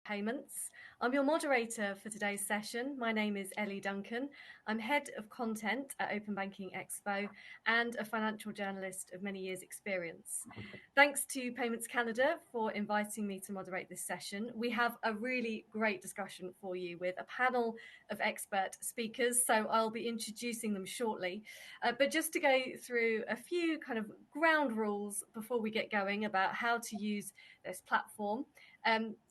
payments. I'm your moderator for today's session. My name is Ellie Duncan. I'm head of content at Open Banking Expo and a financial journalist of many years' experience. Thanks to Payments Canada for inviting me to moderate this session. We have a really great discussion for you with a panel of expert speakers, so I'll be introducing them shortly. But just to go through a few kind of ground rules before we get going about how to use this platform.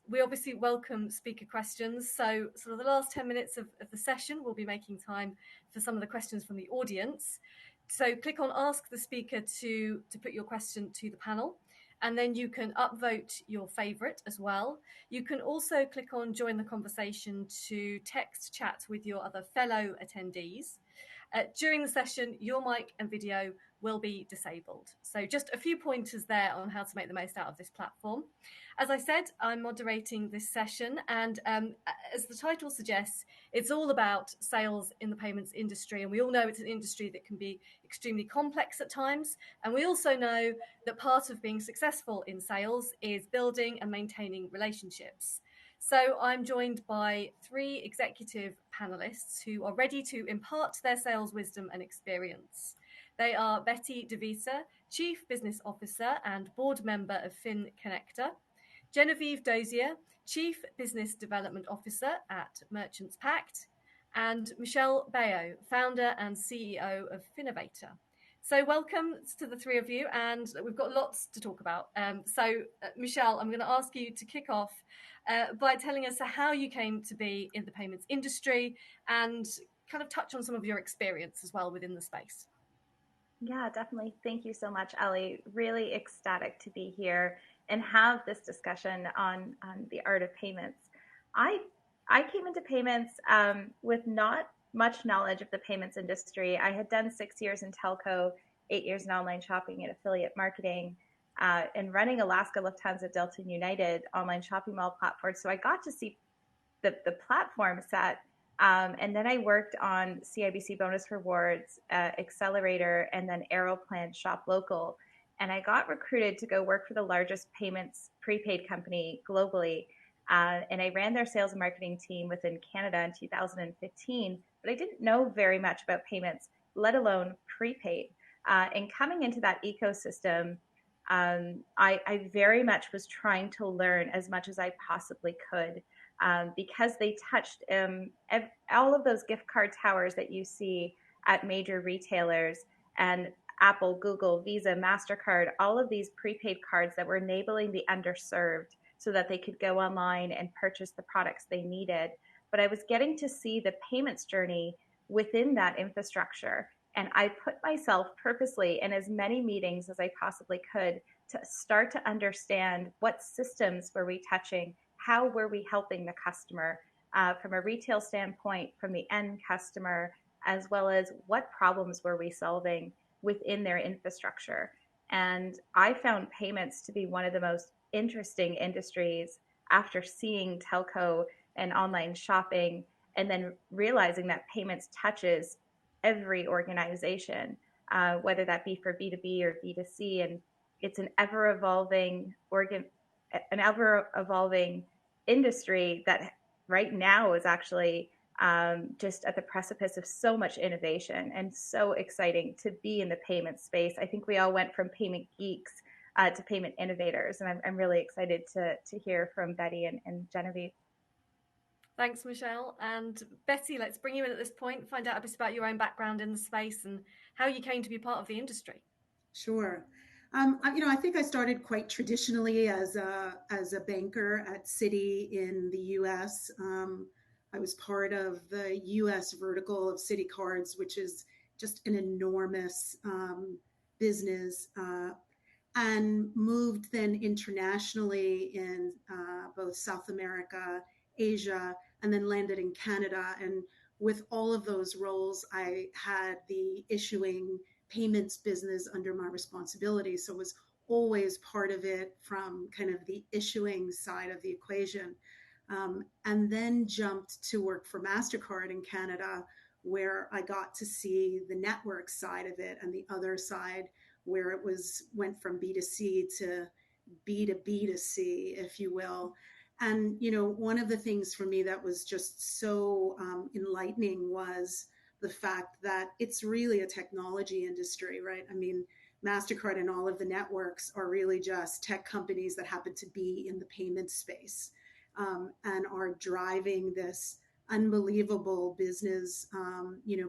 We obviously welcome speaker questions. So sort of the last 10 minutes of the session, we'll be making time for some of the questions from the audience. So click on Ask the Speaker to put your question to the panel. And then you can upvote your favorite as well. You can also click on Join the Conversation to text chat with your other fellow attendees. During the session, your mic and video will be disabled. So just a few pointers there on how to make the most out of this platform. As I said, I'm moderating this session, and as the title suggests, it's all about sales in the payments industry. And we all know it's an industry that can be extremely complex at times. And we also know that part of being successful in sales is building and maintaining relationships. So I'm joined by three executive panelists who are ready to impart their sales wisdom and experience. They are Betty DeVita, Chief Business Officer and Board Member of Finconecta, Genevieve Dozier, Chief Business Development Officer at Merchants Pact, and Michelle Beyo, Founder and CEO of FINAVATOR. So welcome to the three of you, and we've got lots to talk about. Michelle, I'm going to ask you to kick off by telling us how you came to be in the payments industry and kind of touch on some of your experience as well within the space. Yeah, definitely. Thank you so much, Ellie. Really ecstatic to be here and have this discussion on the art of payments. I came into payments with not much knowledge of the payments industry. I had done 6 years in telco, 8 years in online shopping and affiliate marketing, and running Alaska, Lufthansa, Delta, and United online shopping mall platforms. So I got to see the platform set. And then I worked on CIBC Bonus Rewards, Accelerator, and then Aeroplan Shop Local. And I got recruited to go work for the largest payments prepaid company globally. And I ran their sales and marketing team within Canada in 2015. But I didn't know very much about payments, let alone prepaid. And coming into that ecosystem, I very much was trying to learn as much as I possibly could. Because they touched all of those gift card towers that you see at major retailers and Apple, Google, Visa, MasterCard, all of these prepaid cards that were enabling the underserved so that they could go online and purchase the products they needed. But I was getting to see the payments journey within that infrastructure. And I put myself purposely in as many meetings as I possibly could to start to understand what systems were we touching, how were we helping the customer from a retail standpoint, from the end customer, as well as what problems were we solving within their infrastructure. And I found payments to be one of the most interesting industries after seeing telco and online shopping, and then realizing that payments touches every organization, whether that be for B2B or B2C. And it's an ever-evolving industry that right now is actually just at the precipice of so much innovation and so exciting to be in the payment space. I think we all went from payment geeks to payment innovators, and I'm really excited to hear from Betty and Genevieve. Thanks, Michelle. And Betty, let's bring you in at this point, find out a bit about your own background in the space and how you came to be part of the industry. Sure. I think I started quite traditionally as a banker at Citi in the U.S. I was part of the U.S. vertical of Citi Cards, which is just an enormous business, and moved then internationally in both South America, Asia, and then landed in Canada. And with all of those roles, I had the issuing payments business under my responsibility. So it was always part of it from kind of the issuing side of the equation. And then jumped to work for MasterCard in Canada, where I got to see the network side of it and the other side where it went from B2C to B2B2C, if you will. And, one of the things for me that was just so enlightening was the fact that it's really a technology industry, right? I mean, MasterCard and all of the networks are really just tech companies that happen to be in the payment space, and are driving this unbelievable business,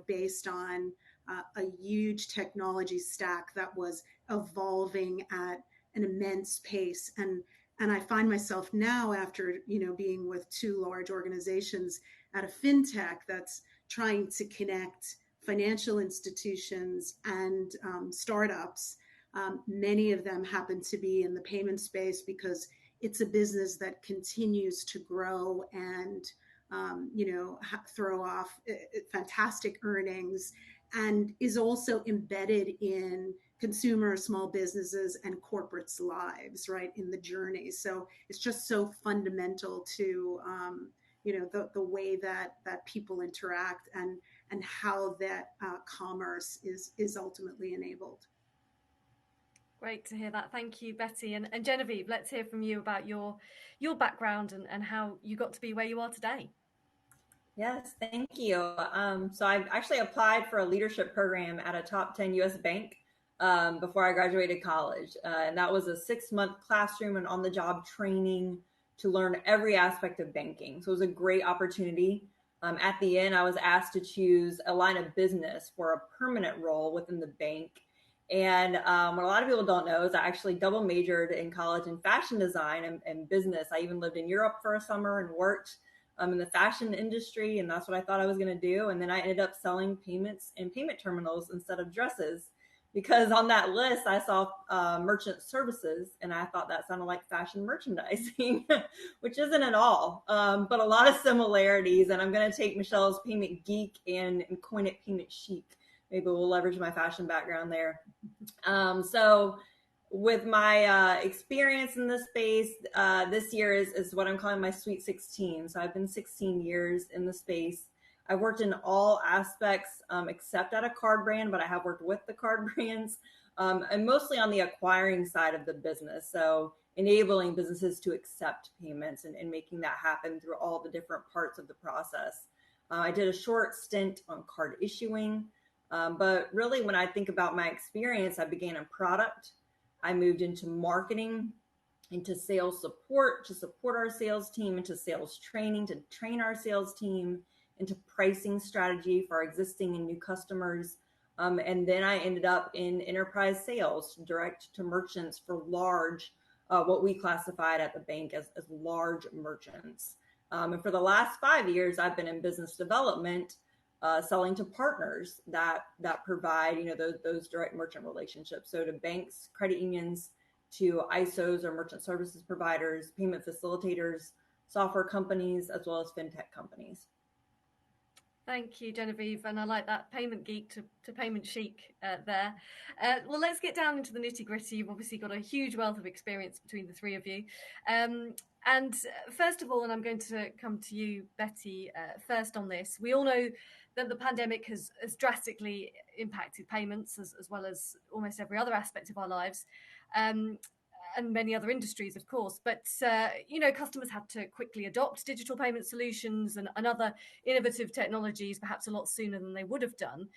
based on a huge technology stack that was evolving at an immense pace. And I find myself now, after being with two large organizations, at a fintech that's trying to connect financial institutions and startups. Many of them happen to be in the payment space because it's a business that continues to grow and throw off fantastic earnings, and is also embedded in consumer, small businesses, and corporates' lives, right, in the journey. So it's just so fundamental to the way that people interact, and how that commerce is ultimately enabled. Great to hear that. Thank you, Betty. And Genevieve, let's hear from you about your background and how you got to be where you are today. Yes, thank you. So I actually applied for a leadership program at a top 10 U.S. bank before I graduated college. And that was a 6-month classroom and on-the-job training to learn every aspect of banking. So it was a great opportunity. At the end, I was asked to choose a line of business for a permanent role within the bank. And what a lot of people don't know is I actually double majored in college in fashion design and business. I even lived in Europe for a summer and worked in the fashion industry, and that's what I thought I was going to do. And then I ended up selling payments and payment terminals instead of dresses, because on that list I saw merchant services, and I thought that sounded like fashion merchandising, which isn't at all, but a lot of similarities. And I'm going to take Michelle's payment geek and coin it payment chic. Maybe we'll leverage my fashion background there. So with my experience in this space, this year is what I'm calling my Sweet 16. So I've been 16 years in the space. I've worked in all aspects except at a card brand, but I have worked with the card brands, and mostly on the acquiring side of the business. So enabling businesses to accept payments and making that happen through all the different parts of the process. I did a short stint on card issuing, but really when I think about my experience, I began in product. I moved into marketing, into sales support to support our sales team, into sales training to train our sales team, into pricing strategy for our existing and new customers. And then I ended up in enterprise sales, direct to merchants for large, what we classified at the bank as large merchants. And for the last 5 years, I've been in business development, selling to partners that provide, those direct merchant relationships. So to banks, credit unions, to ISOs or merchant services providers, payment facilitators, software companies, as well as fintech companies. Thank you, Genevieve. And I like that payment geek to payment chic there. Well, let's get down into the nitty gritty. You've obviously got a huge wealth of experience between the three of you. And first of all, and I'm going to come to you, Betty, first on this. We all know that the pandemic has drastically impacted payments as well as almost every other aspect of our lives. And many other industries, of course. But, customers had to quickly adopt digital payment solutions and other innovative technologies, perhaps a lot sooner than they would have done.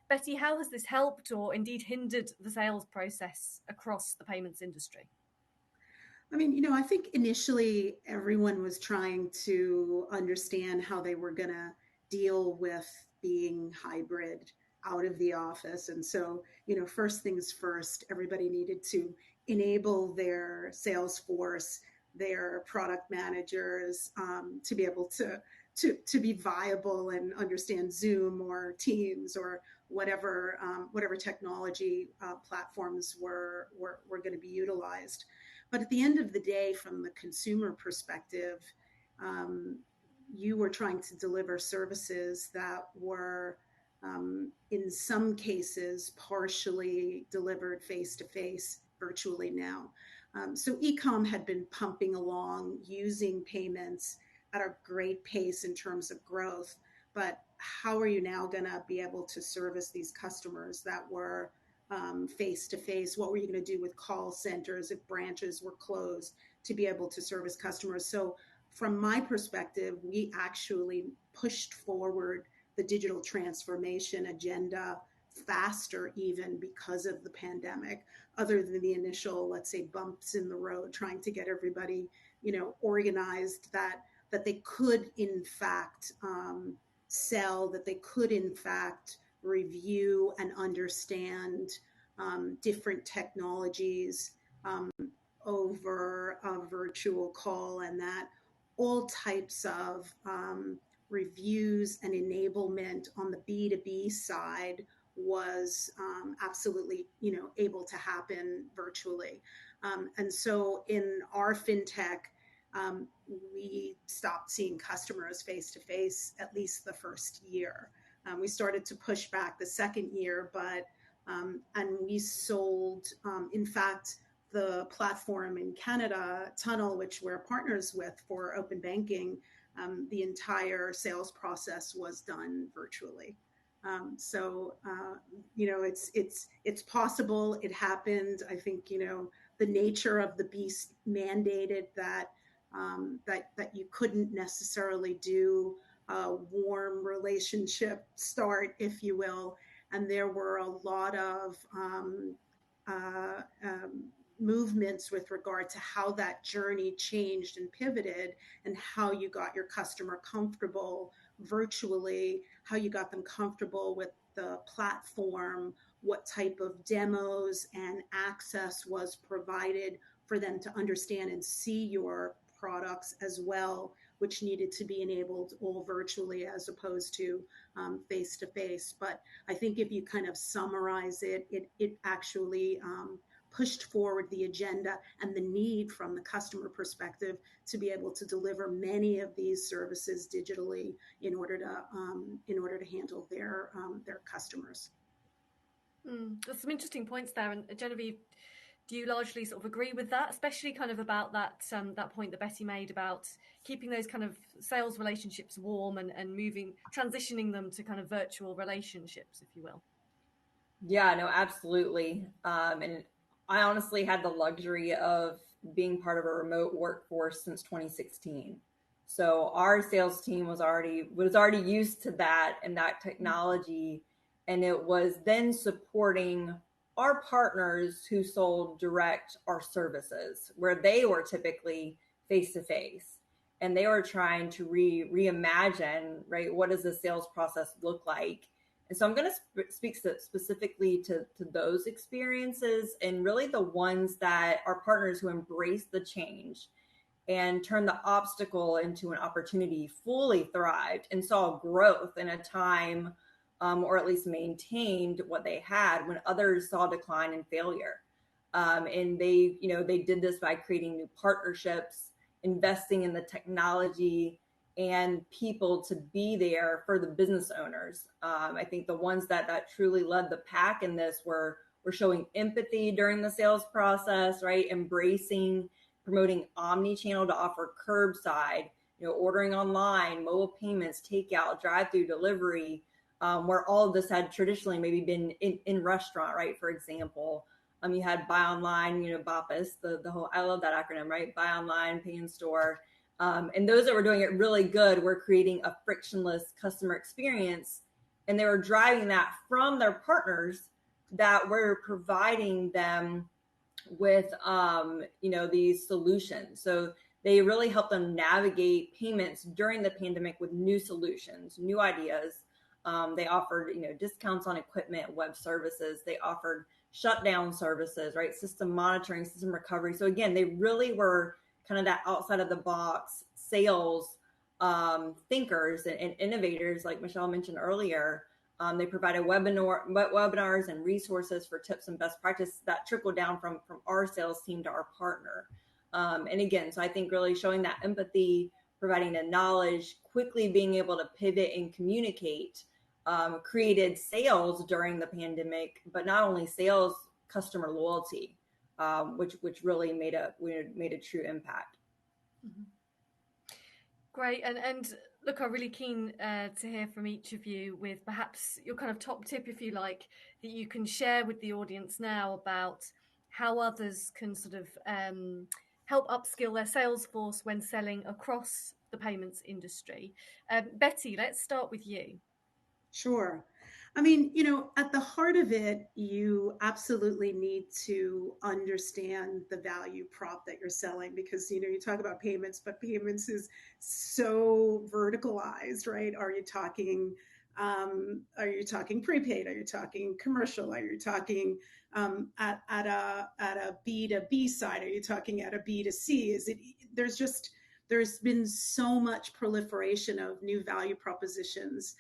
Betty, how has this helped or indeed hindered the sales process across the payments industry? I mean, I think initially everyone was trying to understand how they were going to deal with being hybrid out of the office. And so, first things first, everybody needed to enable their sales force, their product managers, to be able to be viable and understand Zoom or Teams or whatever technology platforms were going to be utilized. But at the end of the day, from the consumer perspective, you were trying to deliver services that were, in some cases, partially delivered face-to-face virtually now. So e-com had been pumping along using payments at a great pace in terms of growth. But how are you now going to be able to service these customers that were face-to-face? What were you going to do with call centers if branches were closed to be able to service customers? So from my perspective, we actually pushed forward the digital transformation agenda faster even because of the pandemic, other than the initial, let's say, bumps in the road, trying to get everybody, organized that they could in fact sell, that they could in fact review and understand different technologies over a virtual call, and that all types of reviews and enablement on the B2B side was absolutely, able to happen virtually. And so in our fintech, we stopped seeing customers face to face at least the first year. We started to push back the second year, but and we sold, in fact, the platform in Canada, Tunnel, which we're partners with for open banking, the entire sales process was done virtually. It's possible. It happened. I think, the nature of the beast mandated that you couldn't necessarily do a warm relationship start, if you will. And there were a lot of movements with regard to how that journey changed and pivoted, and how you got your customer comfortable virtually, how you got them comfortable with the platform, what type of demos and access was provided for them to understand and see your products as well, which needed to be enabled all virtually as opposed to face to face. But I think if you kind of summarize it actually pushed forward the agenda and the need from the customer perspective to be able to deliver many of these services digitally in order to handle their customers. There's some interesting points there. And Genevieve, do you largely sort of agree with that, especially kind of about that point that Betty made about keeping those kind of sales relationships warm and transitioning them to kind of virtual relationships, if you will? Yeah, no, absolutely. And I honestly had the luxury of being part of a remote workforce since 2016. So our sales team was already used to that and that technology, and it was then supporting our partners who sold direct our services, where they were typically face to face, and they were trying to reimagine, right? What does the sales process look like? And so I'm going to speak specifically to those experiences, and really the ones that our partners who embraced the change and turned the obstacle into an opportunity fully thrived and saw growth in a time, or at least maintained what they had when others saw decline and failure. And they did this by creating new partnerships, investing in the technology and people to be there for the business owners. I think the ones that truly led the pack in this were showing empathy during the sales process, right? Embracing, promoting omni-channel to offer curbside, ordering online, mobile payments, takeout, drive-through, delivery, where all of this had traditionally maybe been in restaurant, right? For example, you had buy online, BOPUS, the whole, I love that acronym, right? Buy online, pay in store. And those that were doing it really good were creating a frictionless customer experience, and they were driving that from their partners that were providing them with, these solutions. So they really helped them navigate payments during the pandemic with new solutions, new ideas. They offered, discounts on equipment, web services. They offered shutdown services, right? System monitoring, system recovery. So again, they really were kind of that outside of the box sales thinkers and innovators, like Michelle mentioned earlier. They provided webinars and resources for tips and best practice that trickled down from our sales team to our partner. And again, so I think really showing that empathy, providing the knowledge, quickly being able to pivot and communicate, created sales during the pandemic, but not only sales, customer loyalty. Which really made a true impact. Mm-hmm. Great, and look, I'm really keen to hear from each of you with perhaps your kind of top tip, if you like, that you can share with the audience now about how others can sort of help upskill their sales force when selling across the payments industry. Betty, let's start with you. Sure. I mean, at the heart of it, you absolutely need to understand the value prop that you're selling because, you talk about payments, but payments is so verticalized, right? Are you talking prepaid? Are you talking commercial? Are you talking at a B to B side? Are you talking at a B to C? There's been so much proliferation of new value propositions,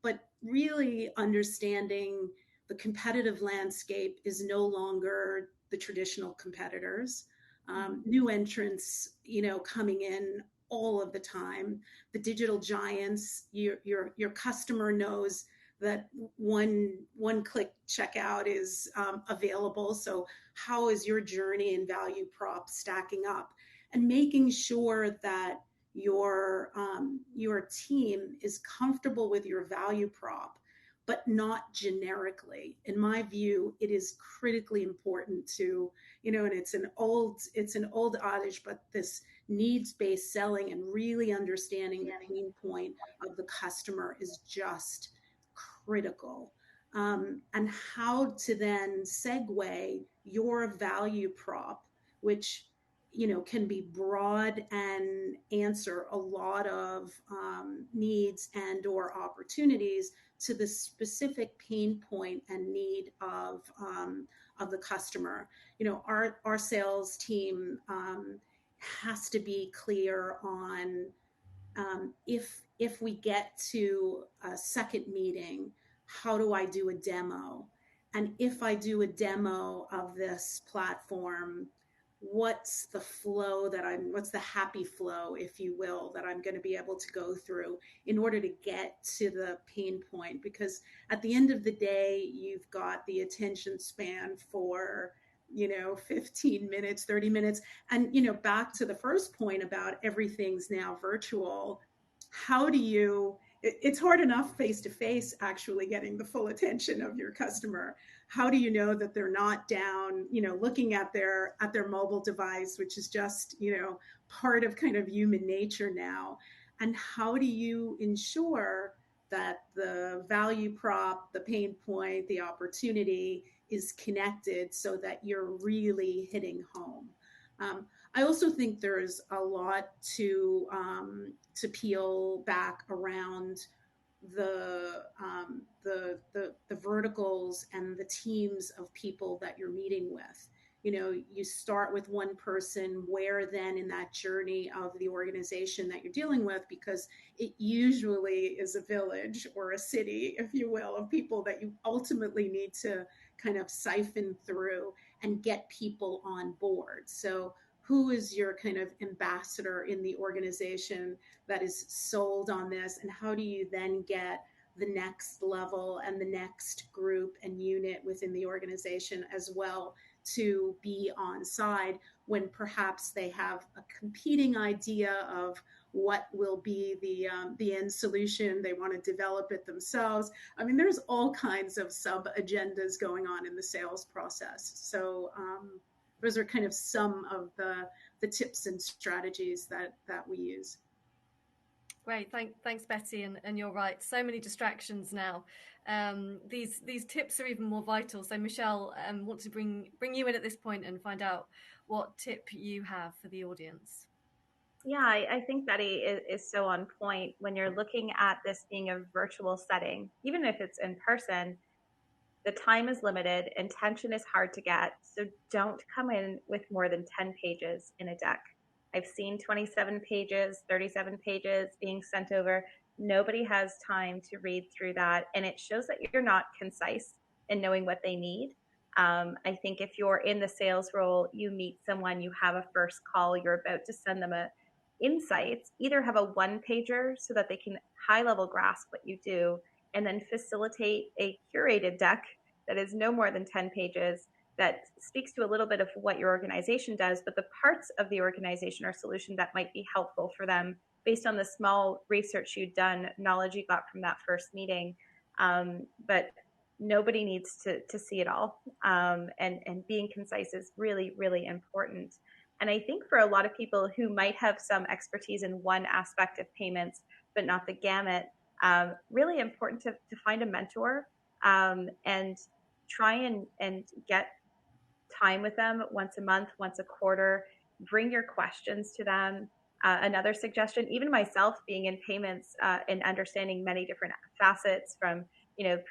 but really understanding the competitive landscape is no longer the traditional competitors. New entrants, coming in all of the time. The digital giants, your customer knows that one click checkout is available. So how is your journey and value prop stacking up? And making sure that your team is comfortable with your value prop, but not generically. In my view, it is critically important to, and it's an old adage, but this needs-based selling and really understanding the pain point of the customer is just critical. And how to then segue your value prop, which can be broad and answer a lot of needs and or opportunities to the specific pain point and need of the customer. Our sales team has to be clear on if we get to a second meeting, how do I do a demo? And if I do a demo of this platform, what's the happy flow, if you will, that I'm going to be able to go through in order to get to the pain point? Because at the end of the day, you've got the attention span for 15 minutes, 30 minutes. And, back to the first point about everything's now virtual. It's hard enough face to face actually getting the full attention of your customer. How do you know that they're not down, looking at their mobile device, which is just, part of kind of human nature now? And how do you ensure that the value prop, the pain point, the opportunity is connected so that you're really hitting home? I also think there's a lot to peel back around the verticals and the teams of people that you're meeting with. You start with one person, where then in that journey of the organization that you're dealing with, because it usually is a village or a city, if you will, of people that you ultimately need to kind of siphon through and get people on board. So who is your kind of ambassador in the organization that is sold on this, and how do you then get the next level and the next group and unit within the organization as well to be on side when perhaps they have a competing idea of what will be the end solution. They want to develop it themselves. I mean, there's all kinds of sub agendas going on in the sales process. So those are kind of some of the tips and strategies that we use. Great, thanks, Betty, and you're right. So many distractions now. These tips are even more vital. So, Michelle, want to bring you in at this point and find out what tip you have for the audience. Yeah, I think Betty is so on point. When you're looking at this being a virtual setting, even if it's in person, the time is limited, attention is hard to get. So don't come in with more than 10 pages in a deck. I've seen 27 pages, 37 pages being sent over. Nobody has time to read through that. And it shows that you're not concise in knowing what they need. I think if you're in the sales role, you meet someone, you have a first call, you're about to send them insights, either have a one pager so that they can high level grasp what you do, and then facilitate a curated deck that is no more than 10 pages that speaks to a little bit of what your organization does, but the parts of the organization or solution that might be helpful for them based on the small research you've done, knowledge you got from that first meeting. But nobody needs to see it all. And being concise is really, really important. And I think for a lot of people who might have some expertise in one aspect of payments, but not the gamut, really important to find a mentor and try and get time with them once a month, once a quarter. Bring your questions to them. Another suggestion, even myself being in payments and understanding many different facets from,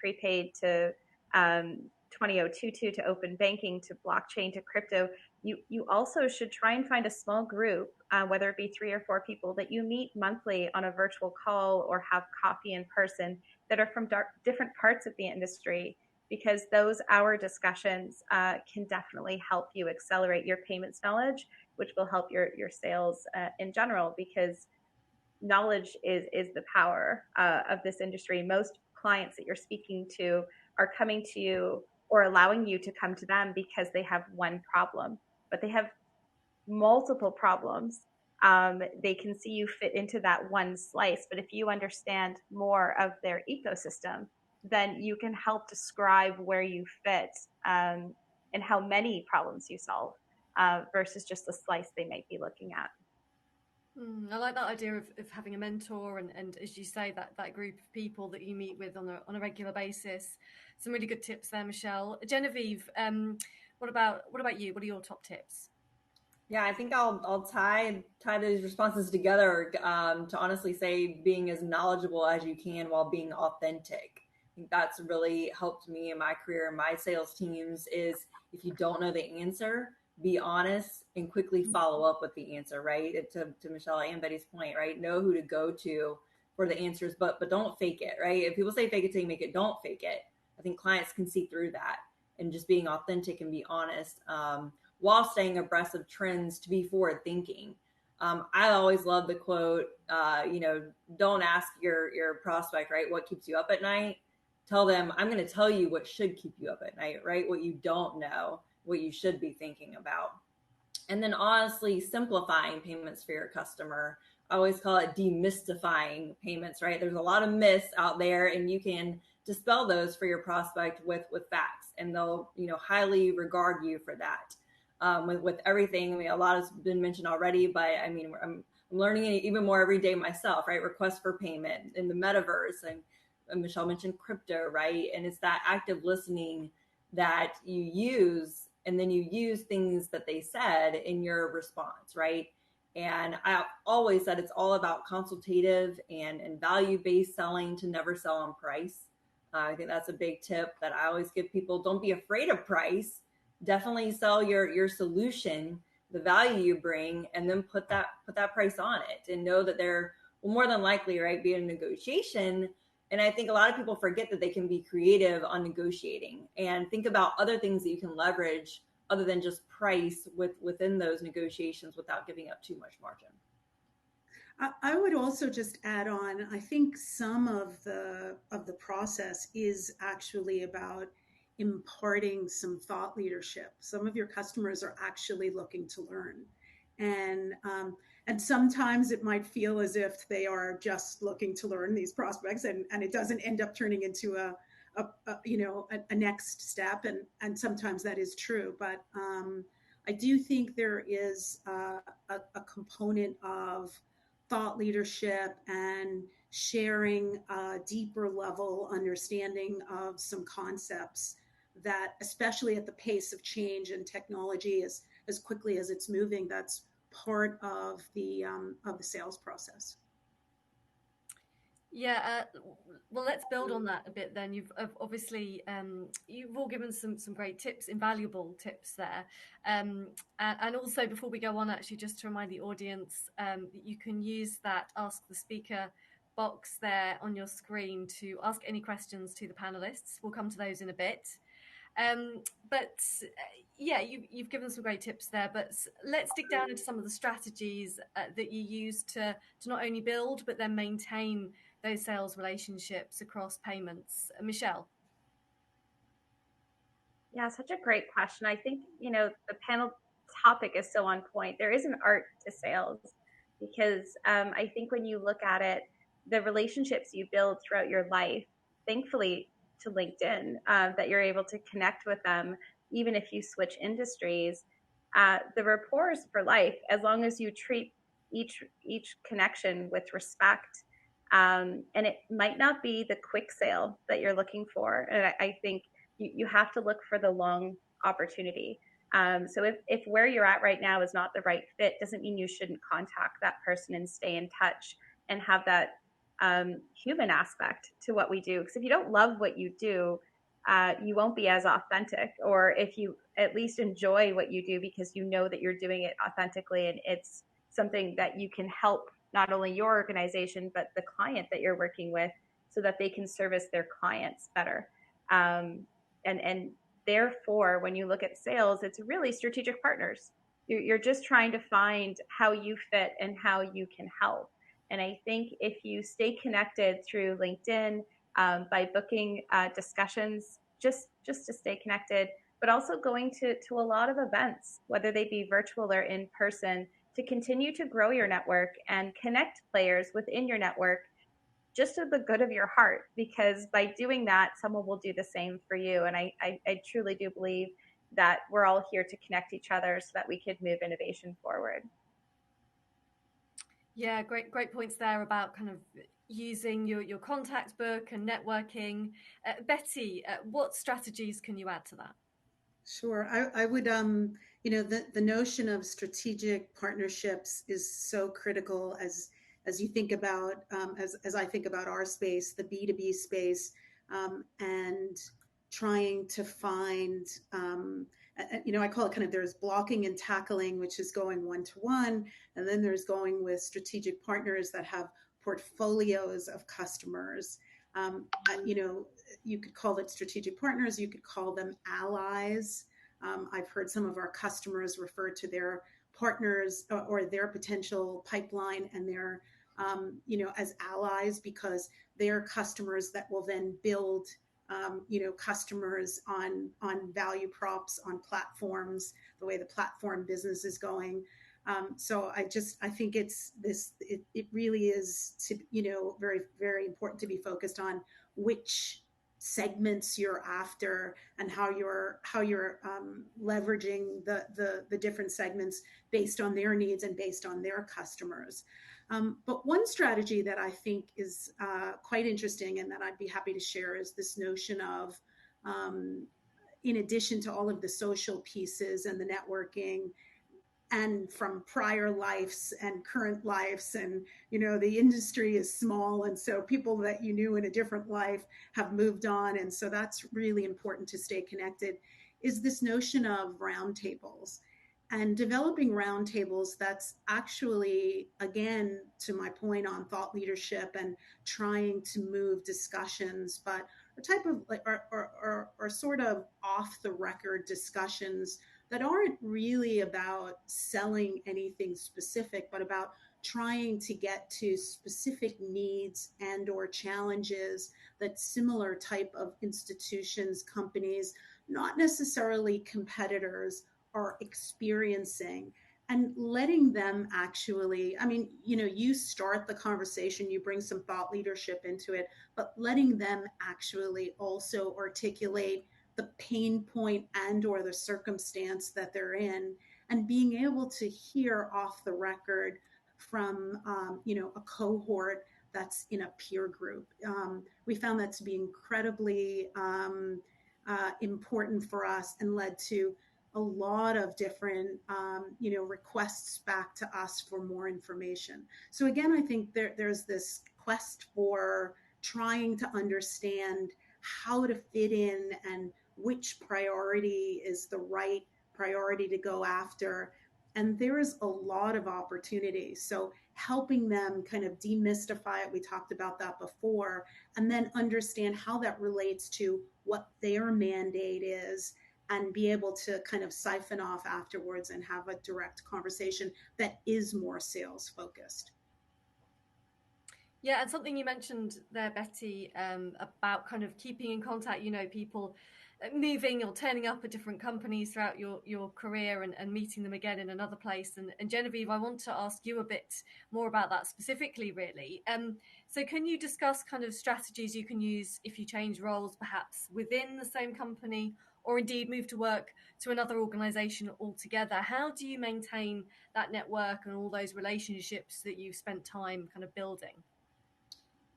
prepaid to 20022 to open banking to blockchain to crypto, you also should try and find a small group, whether it be 3 or 4 people that you meet monthly on a virtual call or have coffee in person that are from different parts of the industry, because those hour discussions can definitely help you accelerate your payments knowledge, which will help your sales in general, because knowledge is the power of this industry. Most clients that you're speaking to are coming to you or allowing you to come to them because they have one problem, but they have multiple problems. They can see you fit into that one slice, but if you understand more of their ecosystem, then you can help describe where you fit and how many problems you solve versus just the slice they might be looking at. I like that idea of having a mentor and as you say, that group of people that you meet with on a regular basis. Some really good tips there, Michelle. Genevieve, what about you? What are your top tips? Yeah, I think I'll tie those responses together to honestly say being as knowledgeable as you can while being authentic. I think that's really helped me in my career and my sales teams is if you don't know the answer, be honest and quickly follow up with the answer, right? To Michelle and Betty's point, right? Know who to go to for the answers, but don't fake it, right? If people say fake it till you make it, don't fake it. I think clients can see through that, and just being authentic and be honest. While staying abreast of trends to be forward thinking. I always love the quote, don't ask your prospect, right, what keeps you up at night? Tell them, I'm going to tell you what should keep you up at night, right? What you don't know, what you should be thinking about. And then honestly, simplifying payments for your customer. I always call it demystifying payments, right? There's a lot of myths out there, and you can dispel those for your prospect with facts, and they'll, highly regard you for that. With everything, I mean, a lot has been mentioned already, but I mean, I'm learning it even more every day myself, right? Request for payment in the metaverse, and Michelle mentioned crypto, right? And it's that active listening that you use, and then you use things that they said in your response, right? And I always said it's all about consultative and value-based selling, to never sell on price. I think that's a big tip that I always give people. Don't be afraid of price. Definitely sell your solution, the value you bring, and then put that price on it, and know that there will more than likely, right, be a negotiation. And I think a lot of people forget that they can be creative on negotiating and think about other things that you can leverage other than just price within those negotiations without giving up too much margin. I would also just add on, I think some of the process is actually about imparting some thought leadership. Some of your customers are actually looking to learn, and sometimes it might feel as if they are just looking to learn, these prospects, and it doesn't end up turning into a next step, and sometimes that is true. But I do think there is a component of thought leadership and sharing a deeper level understanding of some concepts that, especially at the pace of change and technology as quickly as it's moving, that's part of the sales process. Yeah, well, let's build on that a bit then. You've obviously, you've all given some great tips, invaluable tips there. And also, before we go on, actually, just to remind the audience, you can use that Ask the Speaker box there on your screen to ask any questions to the panelists. We'll come to those in a bit. Yeah, you've given some great tips there, but let's dig down into some of the strategies that you use to not only build, but then maintain those sales relationships across payments. Michelle? Yeah, such a great question. I think, the panel topic is so on point. There is an art to sales because I think when you look at it, the relationships you build throughout your life, thankfully to LinkedIn, that you're able to connect with them, even if you switch industries, the rapport is for life, as long as you treat each connection with respect. And it might not be the quick sale that you're looking for. And I think you have to look for the long opportunity. So if where you're at right now is not the right fit, doesn't mean you shouldn't contact that person and stay in touch and have that human aspect to what we do. Because if you don't love what you do, you won't be as authentic. Or if you at least enjoy what you do because you know that you're doing it authentically and it's something that you can help not only your organization, but the client that you're working with so that they can service their clients better. And therefore, when you look at sales, it's really strategic partners. You're just trying to find how you fit and how you can help. And I think if you stay connected through LinkedIn, by booking discussions, just to stay connected, but also going to a lot of events, whether they be virtual or in person, to continue to grow your network and connect players within your network just to the good of your heart, because by doing that, someone will do the same for you. And I truly do believe that we're all here to connect each other so that we could move innovation forward. Yeah, great points there about kind of using your contact book and networking. Betty, what strategies can you add to that? Sure. I would, the notion of strategic partnerships is so critical as you think about, as I think about our space, the B2B space, and trying to find, I call it kind of, there's blocking and tackling, which is going one-to-one, and then there's going with strategic partners that have portfolios of customers. You could call it strategic partners, you could call them allies. I've heard some of our customers refer to their partners or their potential pipeline and their, as allies, because they're customers that will then build, customers on value props, on platforms, the way the platform business is going. So I think it really is very, very important to be focused on which segments you're after and how you're leveraging the different segments based on their needs and based on their customers. But one strategy that I think is quite interesting and that I'd be happy to share is this notion of, in addition to all of the social pieces and the networking, and from prior lives and current lives, and the industry is small, and so people that you knew in a different life have moved on, and so that's really important to stay connected, is this notion of roundtables and developing roundtables that's actually, again, to my point on thought leadership and trying to move discussions, but a type of or sort of off the record discussions that aren't really about selling anything specific, but about trying to get to specific needs and or challenges that similar type of institutions, companies, not necessarily competitors, are experiencing, and letting them actually, you start the conversation, you bring some thought leadership into it, but letting them actually also articulate the pain point and or the circumstance that they're in, and being able to hear off the record from a cohort that's in a peer group. We found that to be incredibly important for us, and led to a lot of different requests back to us for more information. So again, I think there's this quest for trying to understand how to fit in and which priority is the right priority to go after. And there is a lot of opportunity. So helping them kind of demystify it, we talked about that before, and then understand how that relates to what their mandate is, and be able to kind of siphon off afterwards and have a direct conversation that is more sales focused. Yeah, and something you mentioned there, Betty, about kind of keeping in contact, people moving or turning up at different companies throughout your career, and meeting them again in another place. And Genevieve, I want to ask you a bit more about that specifically, really. So can you discuss kind of strategies you can use if you change roles, perhaps within the same company or indeed move to work to another organization altogether. How do you maintain that network and all those relationships that you've spent time kind of building?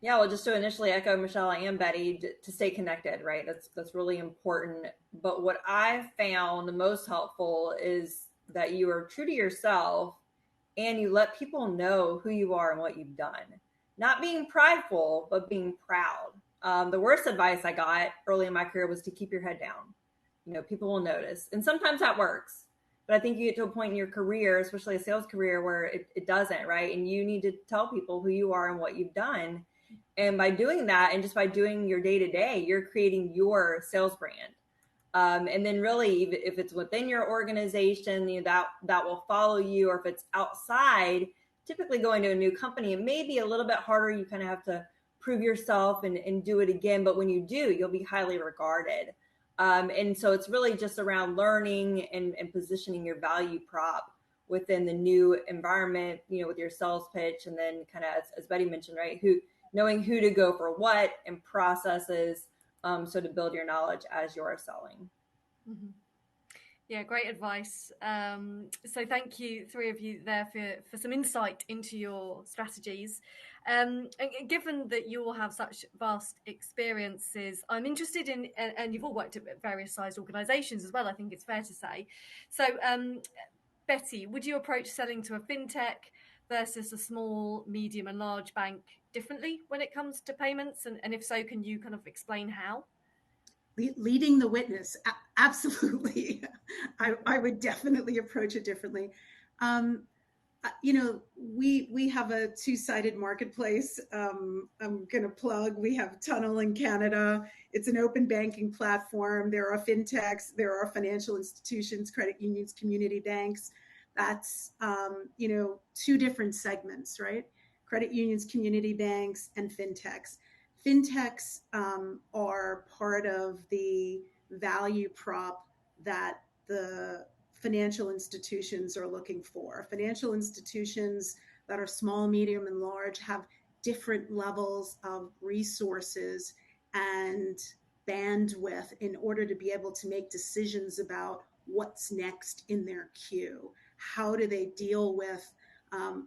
Yeah, well, just to initially echo Michelle and Betty, to stay connected, right? That's really important. But what I've found the most helpful is that you are true to yourself and you let people know who you are and what you've done. Not being prideful, but being proud. The worst advice I got early in my career was to keep your head down. You know, people will notice. And sometimes that works. But I think you get to a point in your career, especially a sales career, where it doesn't, right? And you need to tell people who you are and what you've done. And by doing that, and just by doing your day to day, you're creating your sales brand. And then really, if it's within your organization, you know, that will follow you, or if it's outside, typically going to a new company, it may be a little bit harder. You kind of have to prove yourself and do it again. But when you do, you'll be highly regarded. And so it's really just around learning and positioning your value prop within the new environment, you know, with your sales pitch. And then kind of, as Betty mentioned, right, knowing who to go for what and processes, so to build your knowledge as you're selling. Mm-hmm. Yeah, great advice. So thank you, three of you there, for some insight into your strategies. And given that you all have such vast experiences, I'm interested in, and you've all worked at various sized organisations as well, I think it's fair to say. So Betty, would you approach selling to a fintech versus a small, medium and large bank differently when it comes to payments? And if so, can you kind of explain how? Leading the witness, absolutely. I would definitely approach it differently. You know, we have a two-sided marketplace. I'm going to plug. We have Tunnel in Canada. It's an open banking platform. There are fintechs. There are financial institutions, credit unions, community banks. That's, you know, two different segments, right? Credit unions, community banks, and fintechs. Fintechs are part of the value prop that the financial institutions are looking for. Financial institutions that are small, medium, and large have different levels of resources and bandwidth in order to be able to make decisions about what's next in their queue. How do they deal with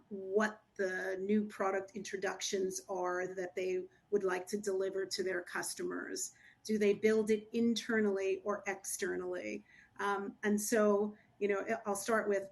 what the new product introductions are that they would like to deliver to their customers? Do they build it internally or externally? And so, you know, I'll start with,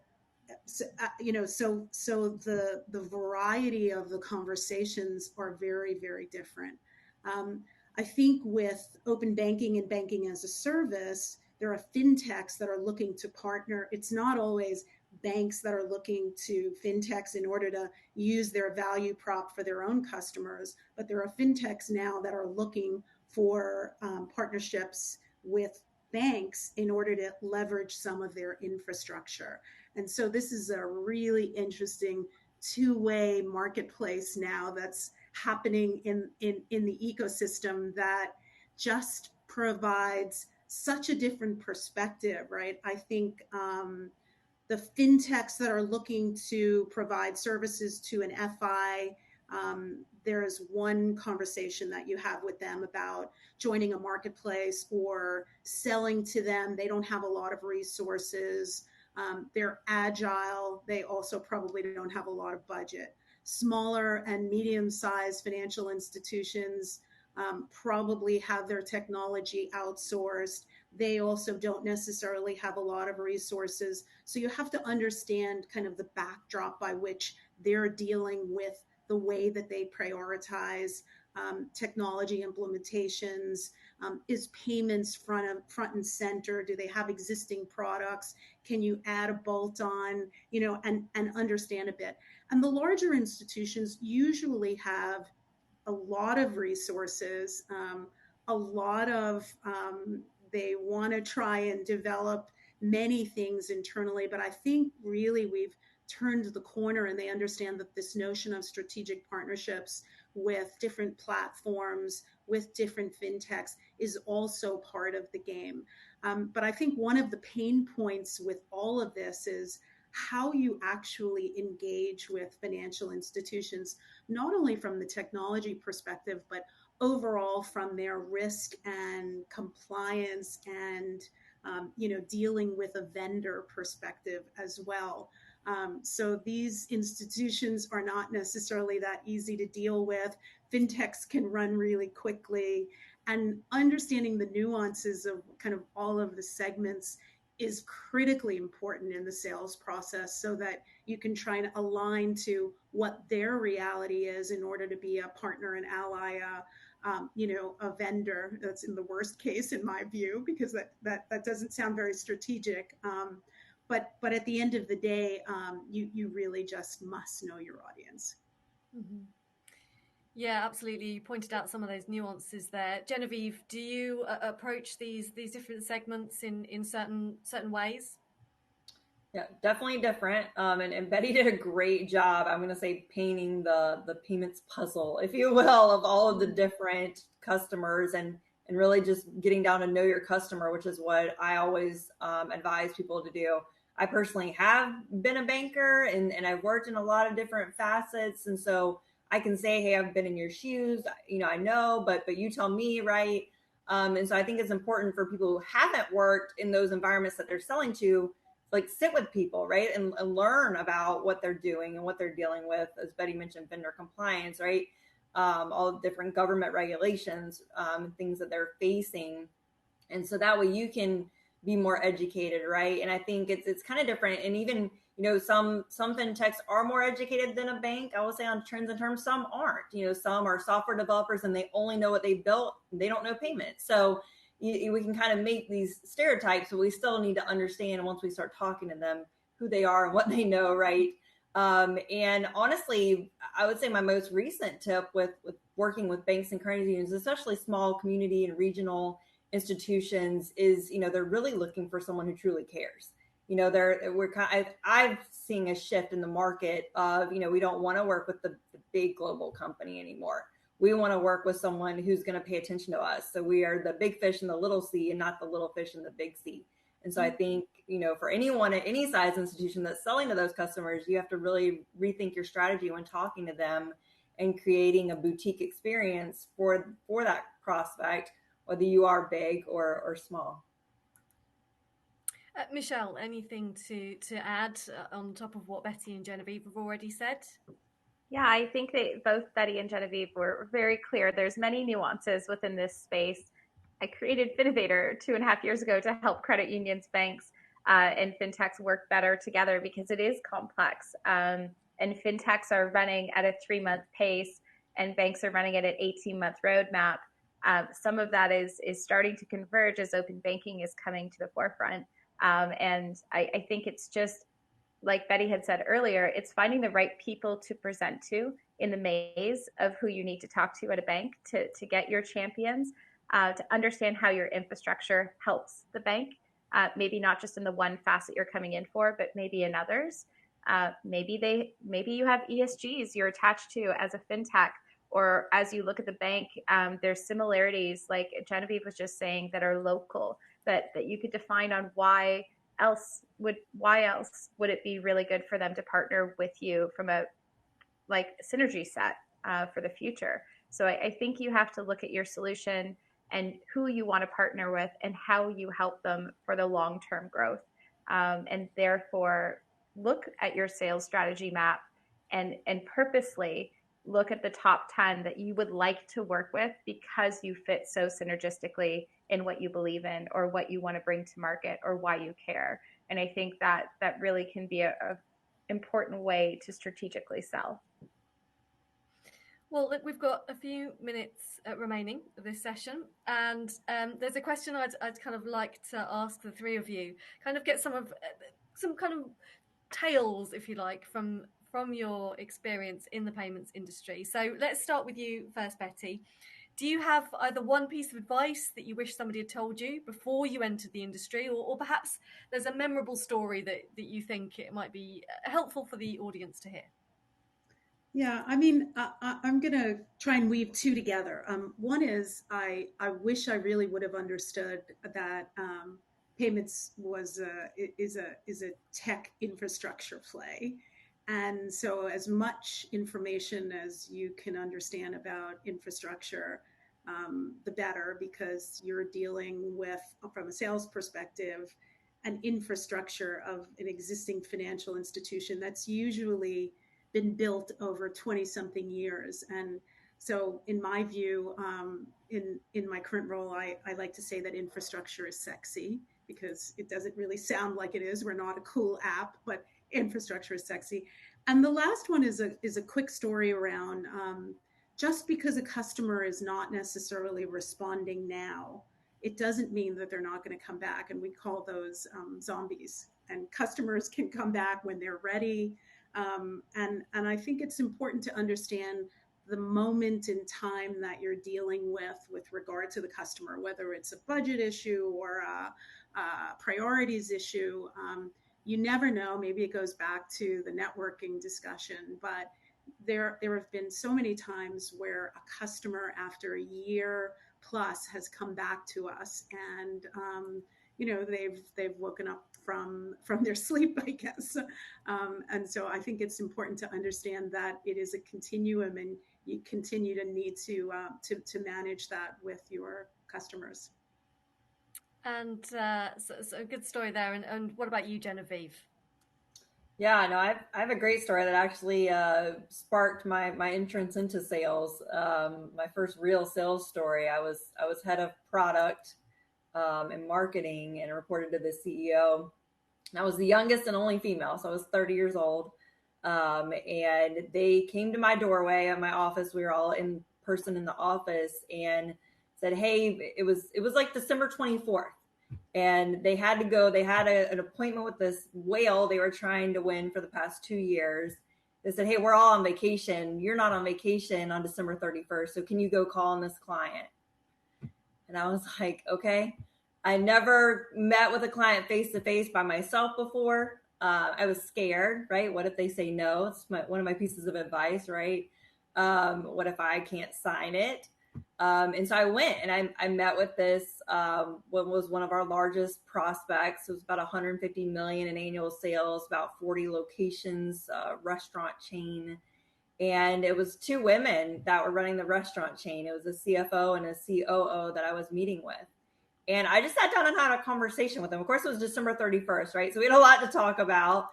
you know, so the variety of the conversations are very, very different. I think with open banking and banking as a service, there are fintechs that are looking to partner. It's not always banks that are looking to fintechs in order to use their value prop for their own customers, but there are fintechs now that are looking for partnerships with banks in order to leverage some of their infrastructure. And so this is a really interesting two-way marketplace now that's happening in the ecosystem that just provides such a different perspective, right? I think the fintechs that are looking to provide services to an FI, there's one conversation that you have with them about joining a marketplace or selling to them. They don't have a lot of resources. They're agile. They also probably don't have a lot of budget. Smaller and medium-sized financial institutions probably have their technology outsourced. They also don't necessarily have a lot of resources. So you have to understand kind of the backdrop by which they're dealing with the way that they prioritize technology implementations. Is payments front and center? Do they have existing products? Can you add a bolt on, you know, and understand a bit? And the larger institutions usually have a lot of resources, a lot of, they want to try and develop many things internally, but I think really we've turned the corner and they understand that this notion of strategic partnerships with different platforms, with different fintechs is also part of the game. But I think one of the pain points with all of this is how you actually engage with financial institutions, not only from the technology perspective, but overall from their risk and compliance and dealing with a vendor perspective as well. So these institutions are not necessarily that easy to deal with. Fintechs can run really quickly, and understanding the nuances of kind of all of the segments is critically important in the sales process, so that you can try and align to what their reality is in order to be a partner, an ally, a vendor. That's in the worst case, in my view, because that doesn't sound very strategic. But at the end of the day, you really just must know your audience. Mm-hmm. Yeah, absolutely. You pointed out some of those nuances there. Genevieve, do you approach these different segments in certain ways? Yeah, definitely different. And Betty did a great job, I'm going to say, painting the payments puzzle, if you will, of all of the different customers, and really just getting down to know your customer, which is what I always advise people to do. I personally have been a banker, and I've worked in a lot of different facets. And so I can say, hey, I've been in your shoes, I know, but you tell me, right? And so I think it's important for people who haven't worked in those environments that they're selling to, like, sit with people, right? And learn about what they're doing and what they're dealing with. As Betty mentioned, vendor compliance, right? All the different government regulations, things that they're facing. And so that way you can be more educated, right? And I think it's kind of different. And even, some fintechs are more educated than a bank, I will say, on trends and terms. Some aren't. Some are software developers and they only know what they built. They don't know payments. So we can kind of make these stereotypes, but we still need to understand, once we start talking to them, who they are and what they know, right? And honestly, I would say my most recent tip with working with banks and credit unions, especially small community and regional institutions, is they're really looking for someone who truly cares. I've seen a shift in the market of, we don't want to work with the big global company anymore. We want to work with someone who's going to pay attention to us. So we are the big fish in the little sea, and not the little fish in the big sea. And so I think, for anyone at any size institution that's selling to those customers, you have to really rethink your strategy when talking to them and creating a boutique experience for that prospect, whether you are big or small. Michelle, anything to add on top of what Betty and Genevieve have already said? Yeah, I think that both Betty and Genevieve were very clear. There's many nuances within this space. I created FINAVATOR 2.5 years ago to help credit unions, banks, and fintechs work better together, because it is complex. And fintechs are running at a 3-month pace, and banks are running at an 18-month roadmap. Some of that is starting to converge as open banking is coming to the forefront. And I think it's just, like Betty had said earlier, it's finding the right people to present to in the maze of who you need to talk to at a bank to get your champions, to understand how your infrastructure helps the bank, maybe not just in the one facet you're coming in for, but maybe in others. Maybe you have ESGs you're attached to as a fintech, or as you look at the bank, there's similarities, like Genevieve was just saying, that are local, that you could define on why else would it be really good for them to partner with you from a synergy set for the future. So I think you have to look at your solution and who you want to partner with and how you help them for the long-term growth. And therefore look at your sales strategy map and purposely look at the top 10 that you would like to work with, because you fit so synergistically in what you believe in, or what you want to bring to market, or why you care. And I think that really can be a important way to strategically sell. Well, look, we've got a few minutes remaining of this session, and there's a question I'd kind of like to ask the three of you, kind of get some kind of tales, if you like, from your experience in the payments industry. So let's start with you first, Betty. Do you have either one piece of advice that you wish somebody had told you before you entered the industry, or perhaps there's a memorable story that you think it might be helpful for the audience to hear? Yeah, I mean, I'm going to try and weave two together. One is I wish I really would have understood that payments is a tech infrastructure play. And so as much information as you can understand about infrastructure, the better, because you're dealing with, from a sales perspective, an infrastructure of an existing financial institution that's usually been built over 20 something years. And so in my view, in my current role, I like to say that infrastructure is sexy, because it doesn't really sound like it is. We're not a cool app, but infrastructure is sexy. And the last one is a quick story around just because a customer is not necessarily responding now, it doesn't mean that they're not going to come back. And we call those zombies. And customers can come back when they're ready. And I think it's important to understand the moment in time that you're dealing with regard to the customer, whether it's a budget issue or a priorities issue. You never know. Maybe it goes back to the networking discussion, but there have been so many times where a customer after a year plus has come back to us, and they've woken up from their sleep, I guess. And so I think it's important to understand that it is a continuum, and you continue to need to manage that with your customers. And so a good story there. And what about you, Genevieve? Yeah, no, I have a great story that actually sparked my entrance into sales. My first real sales story. I was head of product and marketing, and reported to the CEO. I was the youngest and only female, so I was 30 years old. And they came to my doorway at my office. We were all in person in the office, and said, "Hey, it was like December 24th." And they had to go. They had an appointment with this whale they were trying to win for the past 2 years. They said, "Hey, we're all on vacation. You're not on vacation on December 31st. So can you go call on this client?" And I was like, okay. I never met with a client face to face by myself before. I was scared, right? What if they say no? It's one of my pieces of advice, right? What if I can't sign it? And so I went and I met with this, what was one of our largest prospects. It was about 150 million in annual sales, about 40 locations, restaurant chain. And it was two women that were running the restaurant chain. It was a CFO and a COO that I was meeting with. And I just sat down and had a conversation with them. Of course, it was December 31st, right? So we had a lot to talk about.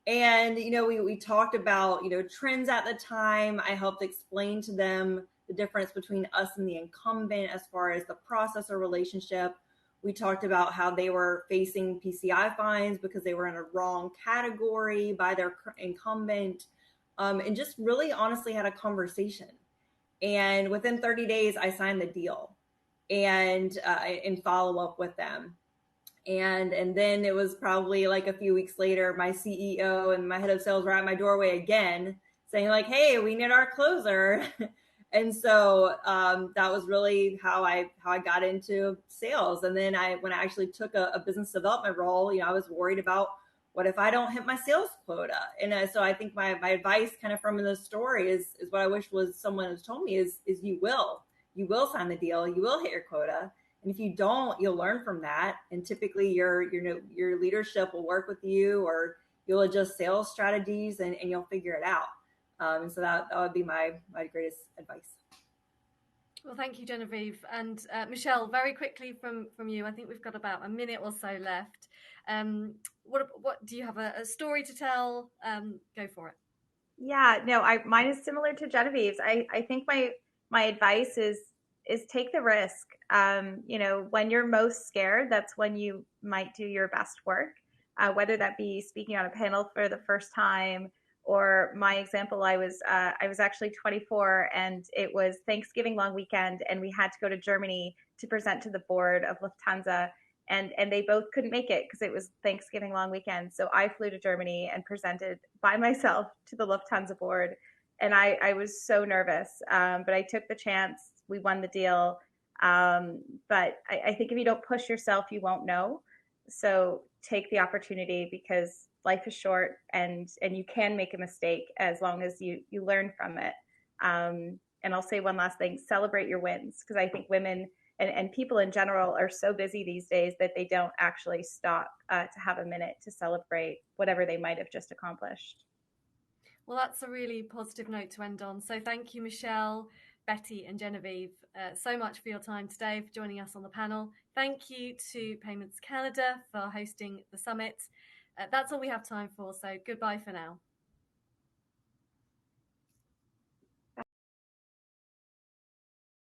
And, we talked about, trends at the time. I helped explain to them the difference between us and the incumbent as far as the processor relationship. We talked about how they were facing PCI fines because they were in a wrong category by their incumbent, and just really honestly had a conversation. And within 30 days, I signed the deal and in follow up with them. And then it was probably like a few weeks later, my CEO and my head of sales were at my doorway again saying like, "Hey, we need our closer." And so that was really how I got into sales. And then when I actually took a business development role, I was worried about, what if I don't hit my sales quota? And so I think my advice kind of from this story is what I wish was someone has told me is you will sign the deal, you will hit your quota. And if you don't, you'll learn from that. And typically your leadership will work with you, or you'll adjust sales strategies and you'll figure it out. And so that would be my greatest advice. Well, thank you, Genevieve. And Michelle, very quickly from you, I think we've got about a minute or so left. What do you have a story to tell? Go for it. Yeah, no, mine is similar to Genevieve's. I think my advice is take the risk. When you're most scared, that's when you might do your best work, whether that be speaking on a panel for the first time, or my example, I was actually 24, and it was Thanksgiving long weekend, and we had to go to Germany to present to the board of Lufthansa, and they both couldn't make it because it was Thanksgiving long weekend. So I flew to Germany and presented by myself to the Lufthansa board, and I was so nervous, but I took the chance. We won the deal, but I think if you don't push yourself, you won't know. So take the opportunity, because life is short, and you can make a mistake as long as you learn from it. And I'll say one last thing: celebrate your wins, because I think women and people in general are so busy these days that they don't actually stop to have a minute to celebrate whatever they might have just accomplished. Well, that's a really positive note to end on. So thank you, Michelle, Betty and Genevieve, so much for your time today, for joining us on the panel. Thank you to Payments Canada for hosting the summit. That's all we have time for, so goodbye for now.